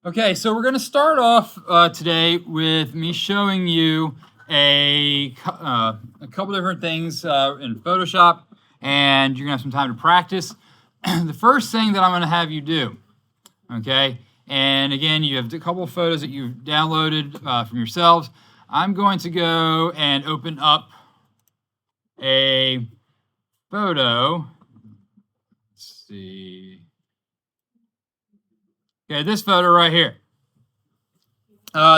Okay, so we're going to start off today with me showing you a couple different things in Photoshop, and you're going to have some time to practice. The first thing that I'm going to have you do, okay, and again, you have a couple of photos that you've downloaded from yourselves. I'm going to go and open up a photo. Let's see. Okay, this photo right here.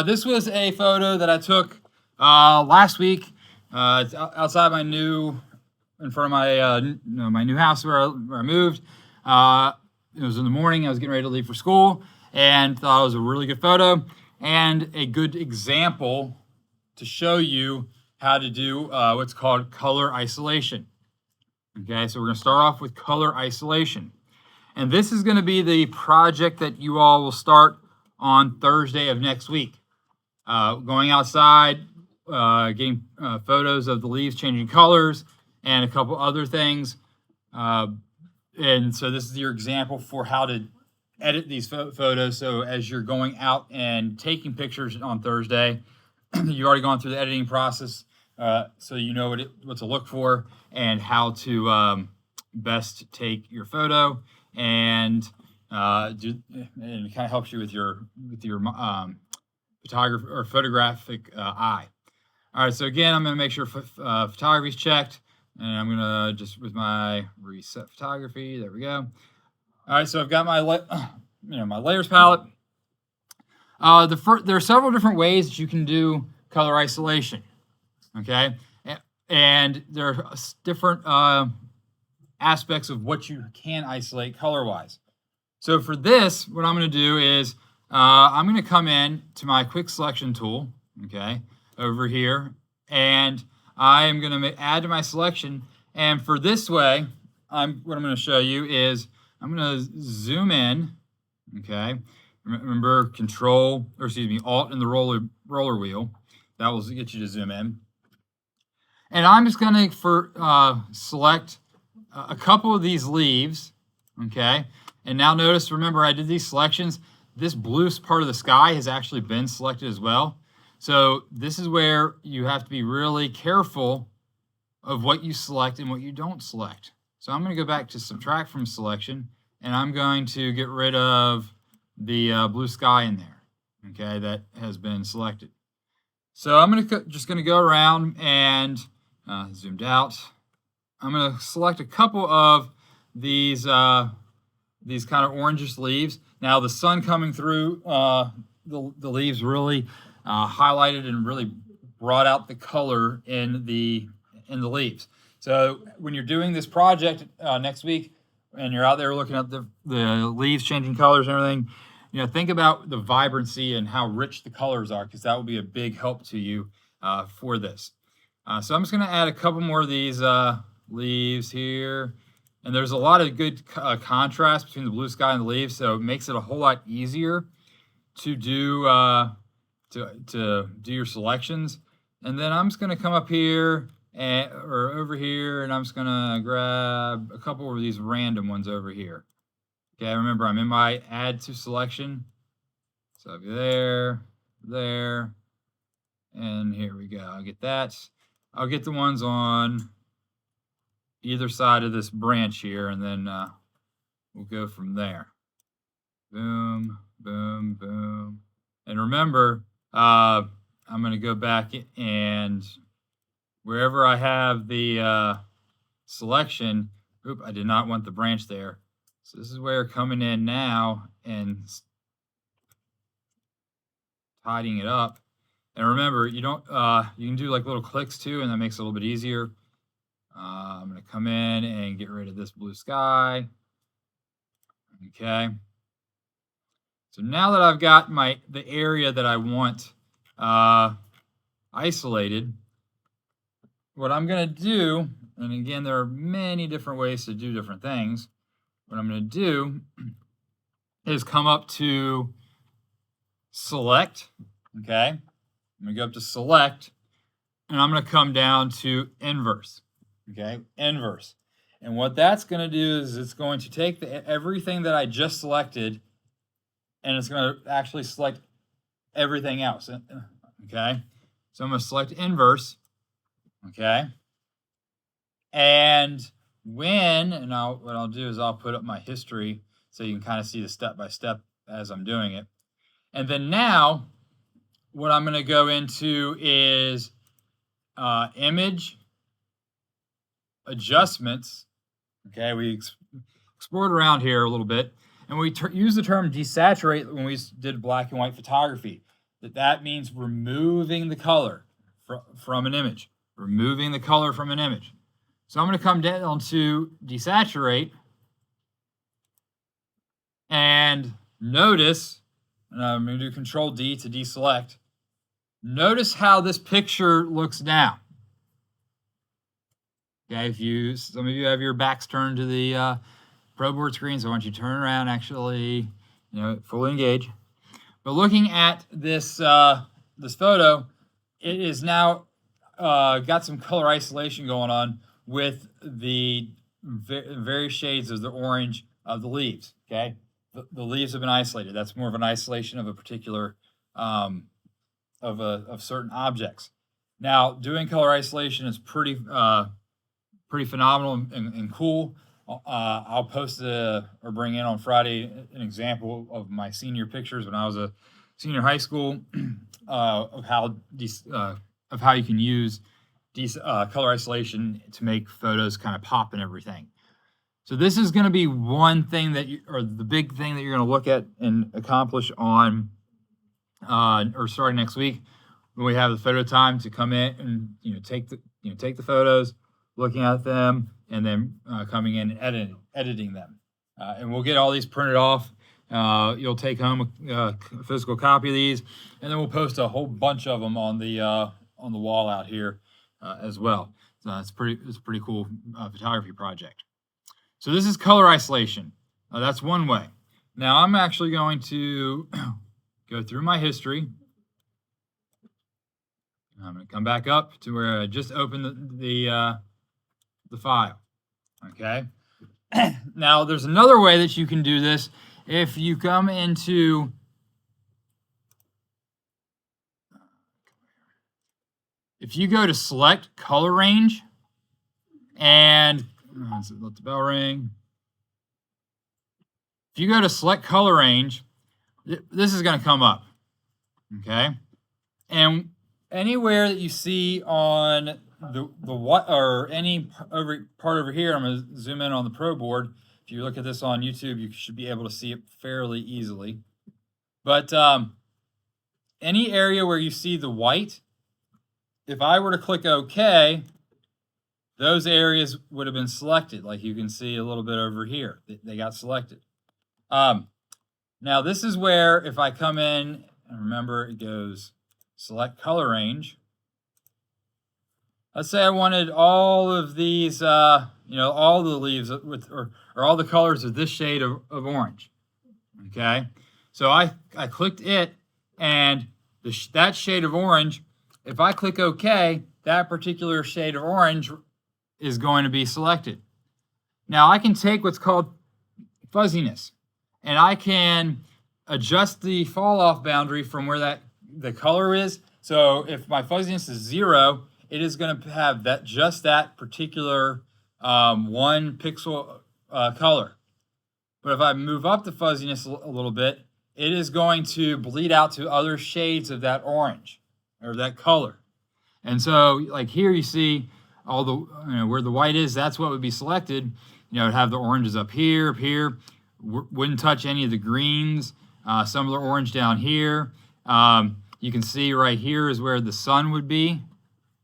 This was a photo that I took last week. It's outside in front of my new house where I moved. It was in the morning. I was getting ready to leave for school, and thought it was a really good photo and a good example to show you how to do what's called color isolation. Okay, so we're going to start off with color isolation. And this is going to be the project that you all will start on Thursday of next week. Going outside, getting photos of the leaves changing colors, and a couple other things. And so this is your example for how to edit these photos. So as you're going out and taking pictures on Thursday, you've already gone through the editing process, so you know what to look for and how to best take your photo and and it kind of helps you with your photographic eye. All right, so again, I'm going to make sure photography is checked, and I'm going to just with my reset photography. There we go. All right, so I've got my my layers palette. There are several different ways that you can do color isolation. Okay, and there are different aspects of what you can isolate color-wise. So for this, what I'm going to do is I'm going to come in to my quick selection tool, okay, over here, and I am going to add to my selection. And for this way, what I'm going to show you is I'm going to zoom in, okay. Remember Alt and the roller wheel. That will get you to zoom in. And I'm just going to select a couple of these leaves, okay? And now notice, remember I did these selections. This blue part of the sky has actually been selected as well. So this is where you have to be really careful of what you select and what you don't select. So I'm going to go back to subtract from selection, and I'm going to get rid of the blue sky in there, okay, that has been selected. So I'm just going to go around and zoomed out. I'm going to select a couple of these kind of orangish leaves. Now the sun coming through the leaves really highlighted and really brought out the color in the leaves. So when you're doing this project next week and you're out there looking at the leaves changing colors and everything, think about the vibrancy and how rich the colors are, because that will be a big help to you for this. So I'm just going to add a couple more of these leaves here, and there's a lot of good contrast between the blue sky and the leaves, so it makes it a whole lot easier to do your selections. And then I'm just going to come up here or over here, and I'm just going to grab a couple of these random ones over here. Okay, remember I'm in my add to selection, so there, and here we go. I'll get that. I'll get the ones on either side of this branch here, and then we'll go from there. Boom, boom, boom. And remember, I'm going to go back and wherever I have the selection, I did not want the branch there. So this is where coming in now and tidying it up. And remember, you can do like little clicks too, and that makes it a little bit easier. I'm going to come in and get rid of this blue sky. Okay. So now that I've got the area that I want isolated, what I'm going to do, and again, there are many different ways to do different things. What I'm going to do is come up to select. Okay. I'm going to go up to select, and I'm going to come down to inverse. Okay, inverse. And what that's going to do is it's going to take everything that I just selected and it's going to actually select everything else. Okay, so I'm going to select inverse. Okay, and what I'll do is I'll put up my history so you can kind of see the step by step as I'm doing it. And then now what I'm going to go into is image adjustments. Okay, we explored around here a little bit, and we use the term desaturate when we did black and white photography. That means removing the color from an image, removing the color from an image. So I'm going to come down to desaturate, and notice, and I'm going to do Control D to deselect. Notice how this picture looks now. Okay, some of you have your backs turned to the ProBoard screen, so I want you to turn around, actually, fully engage. But looking at this this photo, it is now got some color isolation going on with the various shades of the orange of the leaves. Okay, the leaves have been isolated. That's more of an isolation of a particular of certain objects. Now, doing color isolation is pretty phenomenal and cool. I'll post or bring in on Friday an example of my senior pictures when I was a senior high school of how you can use color isolation to make photos kind of pop and everything. So this is going to be one thing or the big thing that you're going to look at and accomplish on or starting next week when we have the photo time to come in and take the photos, looking at them, and then coming in and editing them. And we'll get all these printed off. You'll take home a physical copy of these, and then we'll post a whole bunch of them on the wall out here as well. So it's a pretty cool photography project. So this is color isolation. That's one way. Now I'm actually going to go through my history. I'm going to come back up to where I just opened the file. Okay. Now there's another way that you can do this. If you come into if you go to select color range and let the bell ring. If you go to select color range, this is going to come up. Okay. And anywhere that you see on the what or any part over here, I'm going to zoom in on the ProBoard. If you look at this on YouTube, you should be able to see it fairly easily. But any area where you see the white, if I were to click OK, those areas would have been selected. Like you can see a little bit over here, they got selected. Now this is where if I come in, and remember it goes select color range. Let's say I wanted all of these, all the leaves with, or all the colors of this shade of orange. Okay, so I clicked it, and that shade of orange, if I click OK, that particular shade of orange is going to be selected. Now I can take what's called fuzziness, and I can adjust the fall off boundary from where the color is. So if my fuzziness is 0, it is going to have just that particular 1 pixel color. But if I move up the fuzziness a little bit, it is going to bleed out to other shades of that orange or that color. And so, like here, you see all the where the white is. That's what would be selected. It'd have the oranges up here, wouldn't touch any of the greens. Some of the orange down here. You can see right here is where the sun would be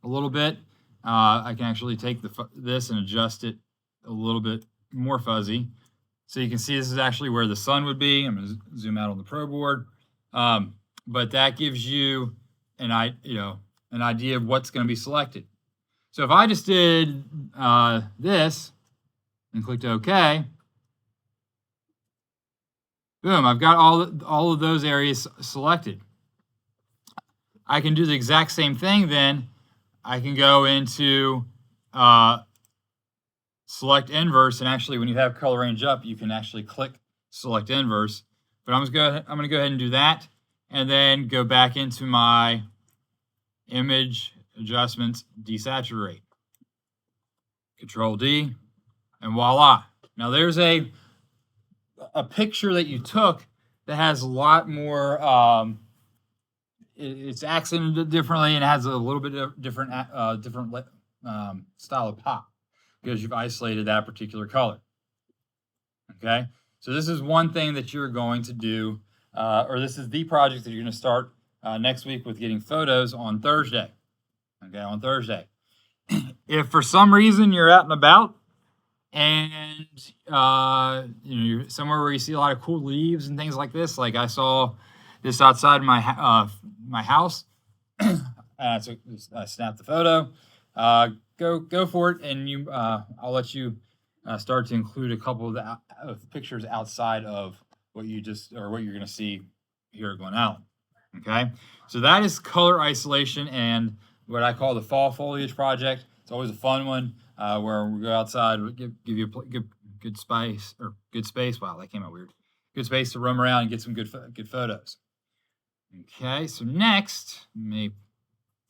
a little bit. I can actually take this and adjust it a little bit more fuzzy. So you can see this is actually where the sun would be. I'm going to zoom out on the ProBoard. But that gives you an idea of what's going to be selected. So if I just did this and clicked OK, boom, I've got all of those areas selected. I can do the exact same thing then. I can go into select inverse, and actually when you have color range up, you can actually click select inverse But I'm going to go ahead and do that, and then go back into my image adjustments, desaturate. Control D, and voila. Now there's a picture that you took that has a lot more. It's accented differently and has a little bit of different style of pop because you've isolated that particular color. Okay, so this is one thing that you're going to do, or this is the project that you're going to start next week with getting photos on Thursday. Okay, on Thursday. If for some reason you're out and about and you're somewhere where you see a lot of cool leaves and things like this, like I saw this outside my house, I snapped the photo. Go for it, and I'll let you start to include a couple of pictures outside of what you're going to see here at Glen Allen. Okay, so that is color isolation and what I call the fall foliage project. It's always a fun one where we go outside, give you a good space. Wow, that came out weird. Good space to roam around and get some good photos. Okay, so next, let me